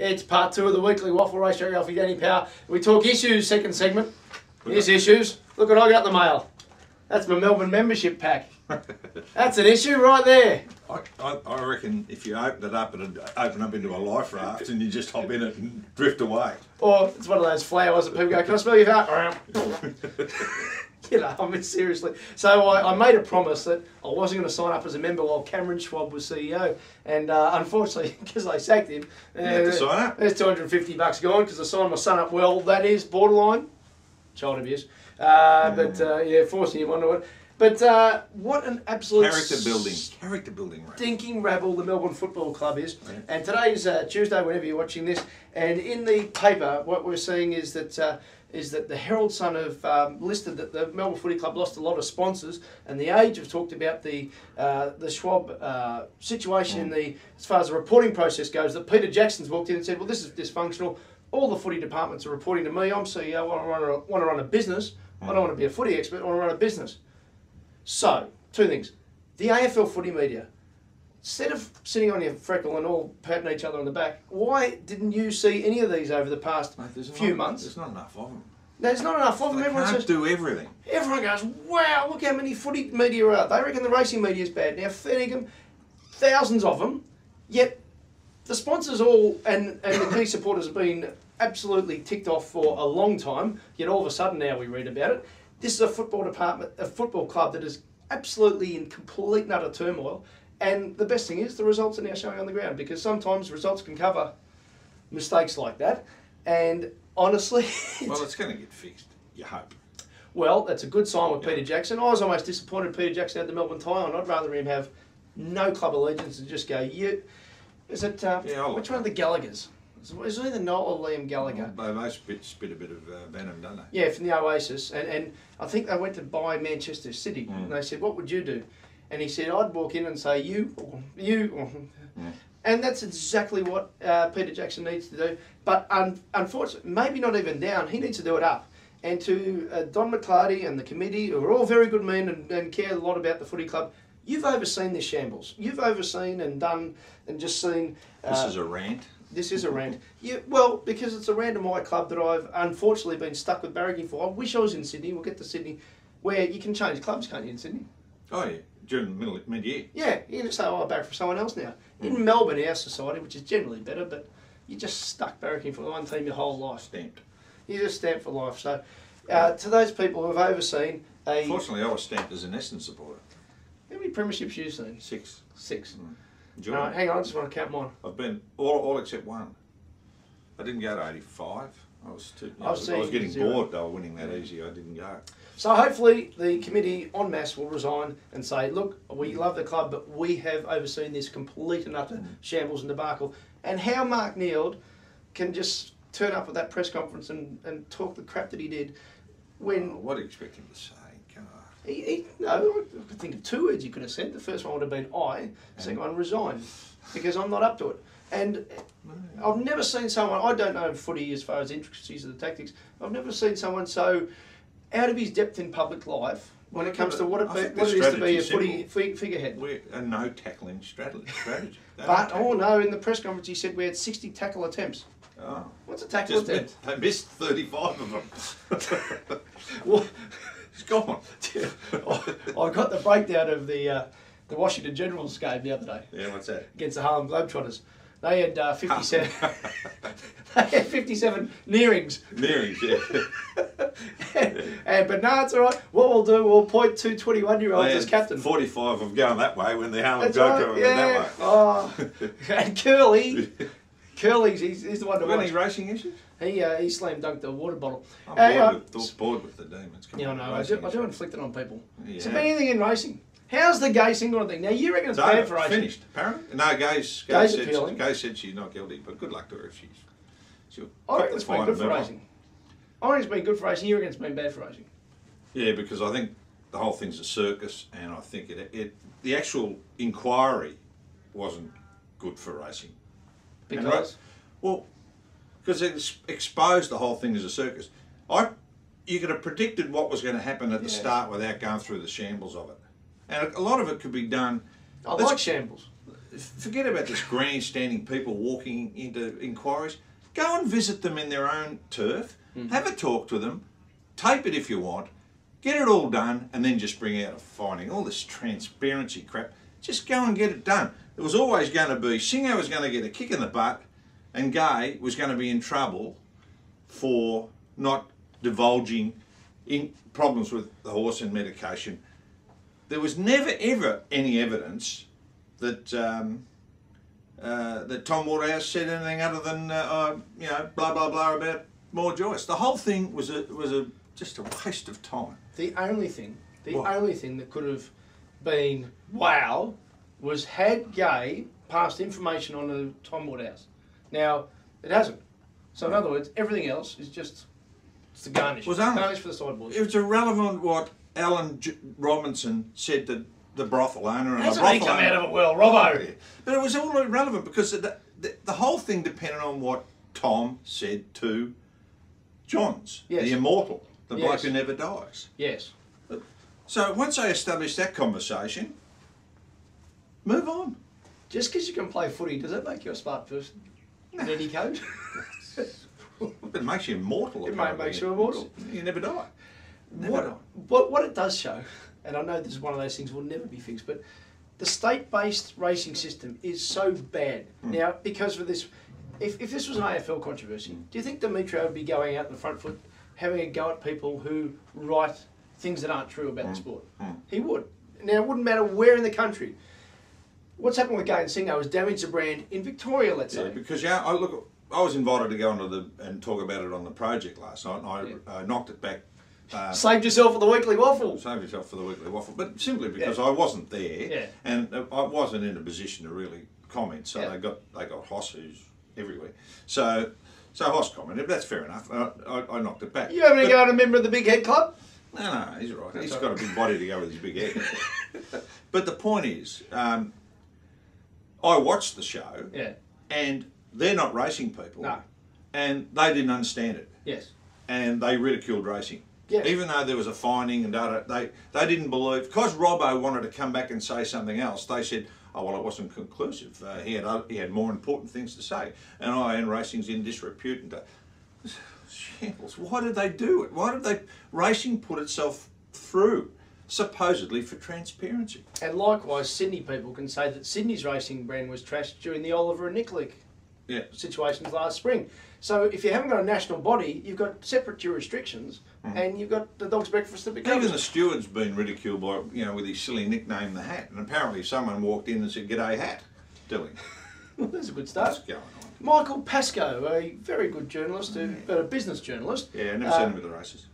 It's part 2 of the weekly Waffle Racetrack Ralphy, Danny Power. We talk issues, second segment. Here's issues. Look what I got in the mail. That's my Melbourne membership pack. That's an issue right there. I reckon if you open it up, it'd open up into a life raft and you just hop in it and drift away. Or it's one of those flowers that people go, can I smell your heart? You know, I mean, seriously. So I made a promise that I wasn't going to sign up as a member while Cameron Schwab was CEO. And unfortunately, because they sacked him, you had to sign up. There's $250 gone because I signed my son up. Well, that is borderline child abuse. Yeah, forcing him onto it. But what an absolute character building stinking rabble the Melbourne Football Club is. Yeah. And today's Tuesday, whenever you're watching this, and in the paper, what we're seeing is that the Herald Sun have listed that the Melbourne Footy Club lost a lot of sponsors, and the Age have talked about the Schwab situation as far as the reporting process goes. That Peter Jackson's walked in and said, "Well, this is dysfunctional. All the footy departments are reporting to me. I'm CEO. I want to run a business. I don't want to be a footy expert. I want to run a business." So, two things. The AFL Footy Media, instead of sitting on your freckle and all patting each other on the back, why didn't you see any of these over the past few months? There's not enough of them. There's not enough of them. Everyone can't do everything. Everyone goes, wow, look how many footy media are out. They reckon the racing media is bad. Now, Finnegan, thousands of them, yet the sponsors all and the key supporters have been absolutely ticked off for a long time, yet all of a sudden now we read about it. This is a football department, a football club that is absolutely in complete and utter turmoil. And the best thing is the results are now showing on the ground, because sometimes results can cover mistakes like that. And honestly... Well, it's going to get fixed, you hope. Well, that's a good sign with Peter Jackson. I was almost disappointed Peter Jackson had the Melbourne tie on. I'd rather him have no club allegiance and just go, yeah. Is it, which one of the Gallaghers? Is it either Noel or Liam Gallagher? They most spit a bit of venom, don't they? Yeah, from the Oasis. And I think they went to buy Manchester City. And they said, what would you do? And he said, I'd walk in and say, you. And that's exactly what Peter Jackson needs to do. But unfortunately, maybe not even down, he needs to do it up. And to Don McClarty and the committee, who are all very good men and care a lot about the footy club, you've overseen this shambles. You've overseen and done and just seen... this is a rant. This is a rant. Well, because it's a rant of my club that I've unfortunately been stuck with barracking for. I wish I was in Sydney. We'll get to Sydney, where you can change clubs, can't you, in Sydney? Oh, yeah. During the mid-year. Yeah, you can just say, oh, I barrack for someone else now. In Melbourne, our society, which is generally better, but you're just stuck barracking for one team your whole life. Stamped. You're just stamped for life. So, to those people who have overseen a... Fortunately, I was stamped as an Essendon supporter. How many premierships have you seen? 6. 6. All right, hang on, I just want to count mine. I've been all except one. I didn't go to 85. I was getting bored. They were winning that easy. I didn't go. So hopefully the committee en masse will resign and say, look, we love the club, but we have overseen this complete and utter shambles and debacle. And how Mark Neild can just turn up at that press conference and talk the crap that he did when... what do you expect him to say? No, I could think of 2 words you could have said. The first one would have been I, the second one resign, because I'm not up to it. And I've never seen someone, I don't know footy as far as intricacies of the tactics, I've never seen someone so out of his depth in public life when it comes to what it is to be a footy figurehead. We're a no tackling strategy. But, oh no, in the press conference he said we had 60 tackle attempts. Oh. What's a tackle attempt? They missed 35 of them. Well, it's gone. I got the breakdown of the Washington Generals game the other day. Yeah, what's that? Against the Harlem Globetrotters. They had 57. They had 57 nearings. Nearings, yeah. But no, it's all right. What we'll do, we'll appoint 2 21-year-olds as captain. 45 of them going that way when the Harlem Globetrotters went that way. Oh, and Curly's he's the one to watch. Any racing issues? He slam dunked a water bottle. I'm bored with the demons. Yeah, I know. I do inflict it on people. Yeah. Is there anything in racing? How's the Gai Singleton thing? Now, you reckon it's bad for racing? Finished, apparently. No, Gai said she's not guilty, but good luck to her if she'll I reckon it's been good for racing. I reckon it's been good for racing. You reckon it's been bad for racing? Yeah, because I think the whole thing's a circus, and I think the actual inquiry wasn't good for racing. Because? Well, because it exposed the whole thing as a circus. You could have predicted what was going to happen at the start without going through the shambles of it. And a lot of it could be done... I like shambles. forget about this grandstanding people walking into inquiries. Go and visit them in their own turf, have a talk to them, tape it if you want, get it all done, and then just bring out a finding. All this transparency crap, just go and get it done. It was always going to be, Singo was going to get a kick in the butt, and Gai was going to be in trouble for not divulging in problems with the horse and medication. There was never ever any evidence that that Tom Waterhouse said anything other than you know, blah blah blah about More Joyous. The whole thing was just a waste of time. The only thing that could have been wow was had Gai passed information on to Tom Waterhouse. Now it hasn't. So in other words, everything else is just it's the garnish. Garnish for the sideboards. It was irrelevant what Alan Robinson said to the brothel owner. And hasn't he come out of it well, Robbo? Yeah. But it was all irrelevant because the whole thing depended on what Tom said to Johns, the immortal, the bloke who never dies. Yes. So once they established that conversation, move on. Just because you can play footy, does that make you a smart person? In any code? It makes you immortal. It makes you immortal. You never die. What it does show, and I know this is one of those things will never be fixed, but the state-based racing system is so bad now because of this. If this was an AFL controversy, do you think Demetrio would be going out in the front foot, having a go at people who write things that aren't true about the sport? He would. Now, it wouldn't matter where in the country. What's happened with Gai and Singo has damaged the brand in Victoria, let's say. Yeah, because I was invited to go and talk about it on the project last night, and I knocked it back. Saved yourself for the weekly waffle. Saved yourself for the weekly waffle, but simply because I wasn't there, and I wasn't in a position to really comment. So they got Hoss, who's everywhere. So Hoss commented. That's fair enough. I knocked it back. You having to go and a member of the Big Head Club? No, he's all right. He's got a big body to go with his big head. But the point is, I watched the show, and they're not racing people, and they didn't understand it. Yes. And they ridiculed racing. Yes. Even though there was a finding and they didn't believe, because Robbo wanted to come back and say something else, they said, oh well, it wasn't conclusive. He had more important things to say, and racing's in disrepute. And shambles. Why did they do it? Why did racing put itself through, supposedly for transparency? And likewise, Sydney people can say that Sydney's racing brand was trashed during the Oliver and Nicklick situations last spring. So if you haven't got a national body, you've got separate jurisdictions, and you've got the dog's breakfast that becomes. Even the steward's been ridiculed by, with his silly nickname, the Hat, and apparently someone walked in and said, "G'day, Hat," to him. Well, that's a good start. What's going on? Michael Pascoe, a very good journalist, a business journalist. Yeah, I never seen him with the races.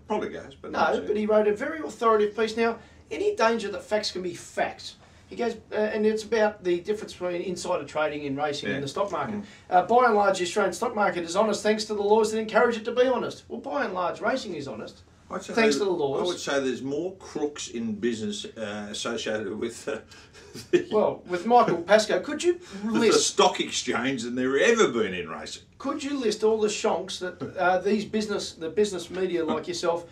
Probably goes, but no. But he wrote a very authoritative piece. Now, any danger that facts can be facts? He goes, and it's about the difference between insider trading in racing and the stock market. By and large, the Australian stock market is honest thanks to the laws that encourage it to be honest. Well, by and large, racing is honest thanks to the laws. I would say there's more crooks in business associated with well, with Michael Pascoe, could you list the stock exchange than there ever been in racing? Could you list all the shonks that the business media like yourself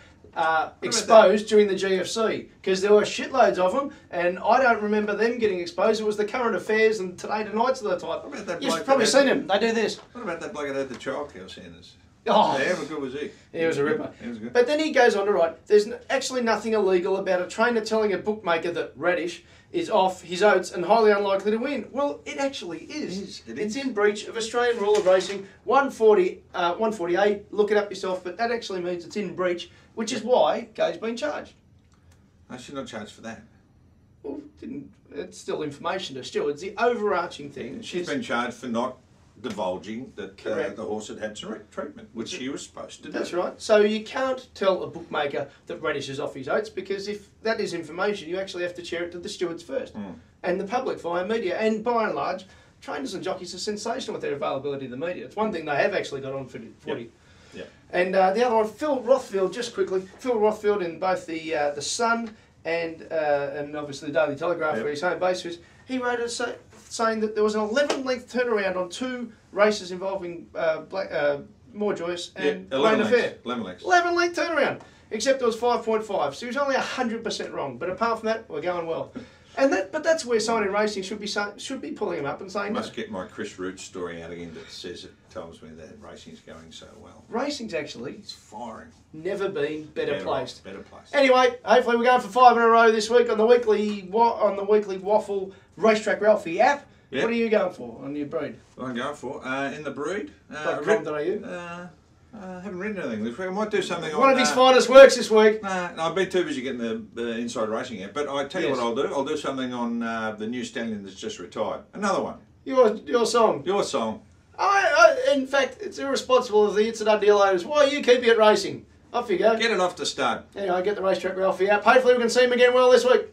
exposed during the GFC? Because there were shitloads of them, and I don't remember them getting exposed. It was the Current Affairs and Today Tonight's of the type. What about that You've probably seen them. They do this. What about that bloke that had the childcare centres? Oh, yeah, how good was he? He was a ripper. He was good. But then he goes on to write, there's actually nothing illegal about a trainer telling a bookmaker that Radish is off his oats and highly unlikely to win. Well, it actually is. It's in breach of Australian rule of racing 148. Look it up yourself, but that actually means it's in breach, which is why Gai's been charged. No, she's not charged for that. Well, it's still information to stewards. The overarching thing. She's been charged for not divulging that the horse had some treatment, which she was supposed to do. That's right. So you can't tell a bookmaker that Radish is off his oats, because if that is information, you actually have to share it to the stewards first and the public via media. And by and large, trainers and jockeys are sensational with their availability to the media. It's one thing they have actually got on footy. Yep. And the other one, Phil Rothfield, just quickly. Phil Rothfield in both the Sun and obviously the Daily Telegraph, where his home base is, he wrote a saying that there was an 11-length turnaround on two races involving More Joyous and Plain Affair. 11-length turnaround, except it was 5.5, so he was only 100% wrong. But apart from that, we're going well. But that's where someone in racing should be pulling him up and saying. I must get my Chris Root story out again that tells me that racing's going so well. Racing's actually it's firing. Never been better placed. Better placed. Anyway, hopefully we're going for 5 in a row this week on the weekly Waffle Racetrack Ralphy app. Yep. What are you going for on your breed? What I'm going for in the breed. .com.au. I haven't written anything this week. I might do something on... One of his finest works this week. I've been too busy getting the Inside Racing app, but I tell you what I'll do. I'll do something on the new stallion that's just retired. Another one. Your song. Your song. In fact, it's irresponsible of the Incident Deal owners. Why are you keeping it racing? Off you go. Get it off the stud. Anyway, get the Racetrack Ralphy app. Hopefully we can see him again well this week.